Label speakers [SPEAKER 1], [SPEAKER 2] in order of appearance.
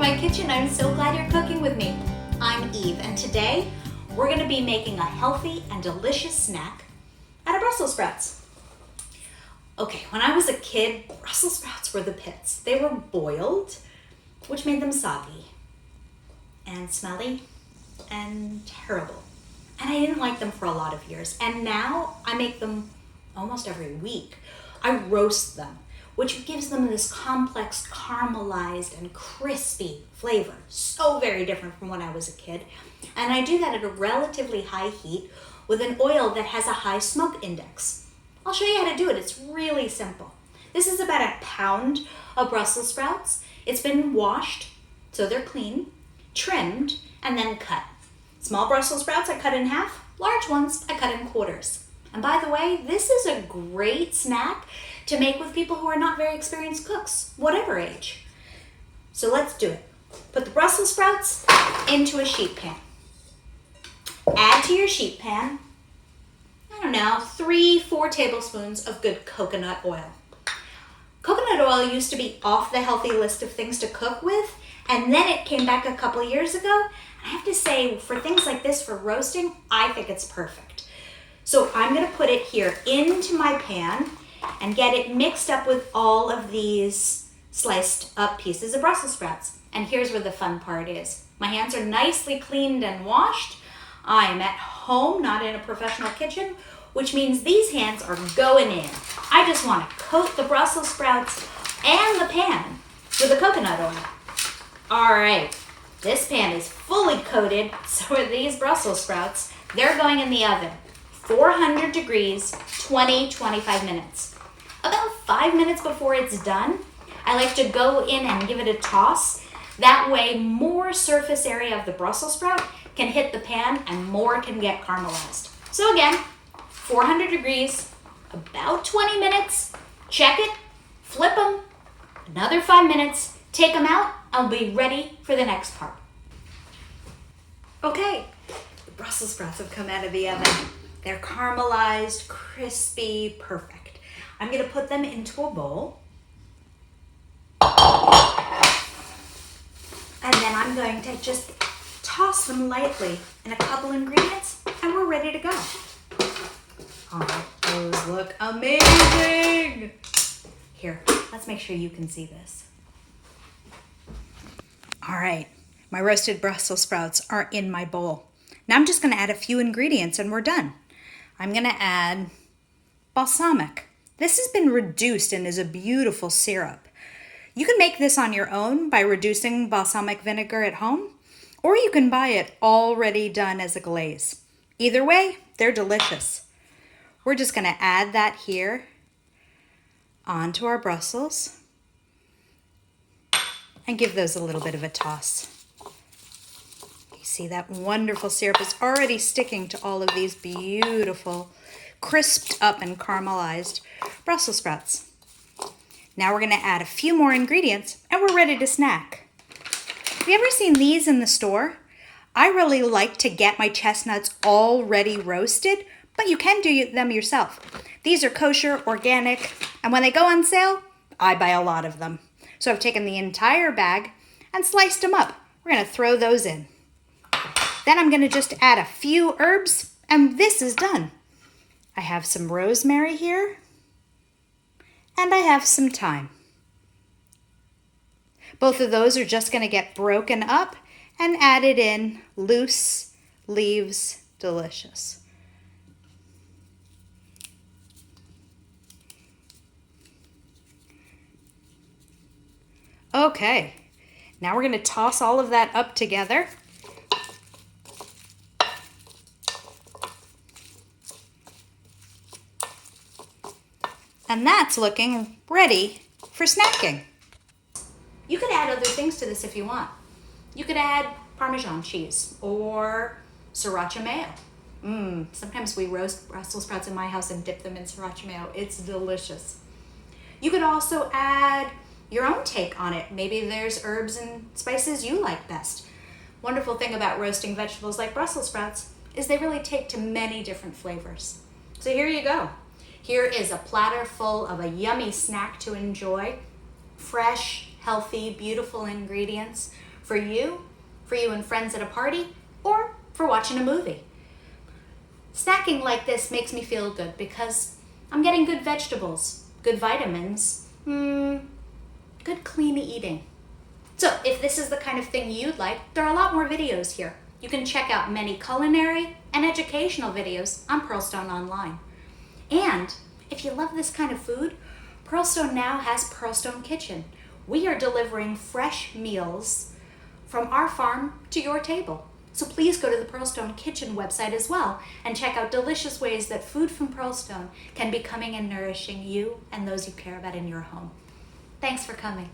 [SPEAKER 1] my kitchen. I'm so glad you're cooking with me. I'm Eve, and today we're going to be making a healthy and delicious snack out of Brussels sprouts. Okay, when I was a kid, Brussels sprouts were the pits. They were boiled, which made them soggy and smelly and terrible. And I didn't like them for a lot of years. And now I make them almost every week. I roast them, which gives them this complex caramelized and crispy flavor. So very different from when I was a kid. And I do that at a relatively high heat with an oil that has a high smoke index. I'll show you how to do it. It's really simple. This is about a pound of Brussels sprouts. It's been washed, so they're clean, trimmed, and then cut. Small Brussels sprouts I cut in half, large ones I cut in quarters. And by the way, this is a great snack to make with people who are not very experienced cooks, whatever age. So let's do it. Put the Brussels sprouts into a sheet pan. Add to your sheet pan, 3-4 tablespoons of good coconut oil. Coconut oil used to be off the healthy list of things to cook with, and then it came back a couple years ago. I have to say, for things like this, for roasting, I think it's perfect. So I'm gonna put it here into my pan and get it mixed up with all of these sliced up pieces of Brussels sprouts. And here's where the fun part is. My hands are nicely cleaned and washed. I'm at home, not in a professional kitchen, which means these hands are going in. I just wanna coat the Brussels sprouts and the pan with the coconut oil. All right, this pan is fully coated, so are these Brussels sprouts. They're going in the oven, 400 degrees, 20-25 minutes. About 5 minutes before it's done, I like to go in and give it a toss. That way, more surface area of the Brussels sprout can hit the pan and more can get caramelized. So again, 400 degrees, about 20 minutes. Check it, flip them, another 5 minutes, take them out. I'll be ready for the next part. Okay, the Brussels sprouts have come out of the oven. They're caramelized, crispy, perfect. I'm gonna put them into a bowl. And then I'm going to just toss them lightly in a couple ingredients, and we're ready to go. Oh, those look amazing. Here, let's make sure you can see this. All right, my roasted Brussels sprouts are in my bowl. Now I'm just gonna add a few ingredients and we're done. I'm gonna add balsamic. This has been reduced and is a beautiful syrup. You can make this on your own by reducing balsamic vinegar at home, or you can buy it already done as a glaze. Either way, they're delicious. We're just gonna add that here onto our Brussels and give those a little bit of a toss. You see that wonderful syrup is already sticking to all of these beautiful, crisped up and caramelized Brussels sprouts. Now we're gonna add a few more ingredients and we're ready to snack. Have you ever seen these in the store? I really like to get my chestnuts already roasted, but you can do them yourself. These are kosher, organic, and when they go on sale, I buy a lot of them. So I've taken the entire bag and sliced them up. We're gonna throw those in. Then I'm gonna just add a few herbs and this is done. I have some rosemary here and I have some thyme. Both of those are just gonna get broken up and added in loose leaves, delicious. Okay, now we're gonna toss all of that up together. And that's looking ready for snacking. You could add other things to this if you want. You could add Parmesan cheese or sriracha mayo. Sometimes we roast Brussels sprouts in my house and dip them in sriracha mayo. It's delicious. You could also add your own take on it. Maybe there's herbs and spices you like best. Wonderful thing about roasting vegetables like Brussels sprouts is they really take to many different flavors. So here you go. Here is a platter full of a yummy snack to enjoy. Fresh, healthy, beautiful ingredients for you and friends at a party, or for watching a movie. Snacking like this makes me feel good because I'm getting good vegetables, good vitamins, good clean eating. So if this is the kind of thing you'd like, there are a lot more videos here. You can check out many culinary and educational videos on Pearlstone online. And if you love this kind of food, Pearlstone now has Pearlstone Kitchen. We are delivering fresh meals from our farm to your table. So please go to the Pearlstone Kitchen website as well and check out delicious ways that food from Pearlstone can be coming and nourishing you and those you care about in your home. Thanks for coming.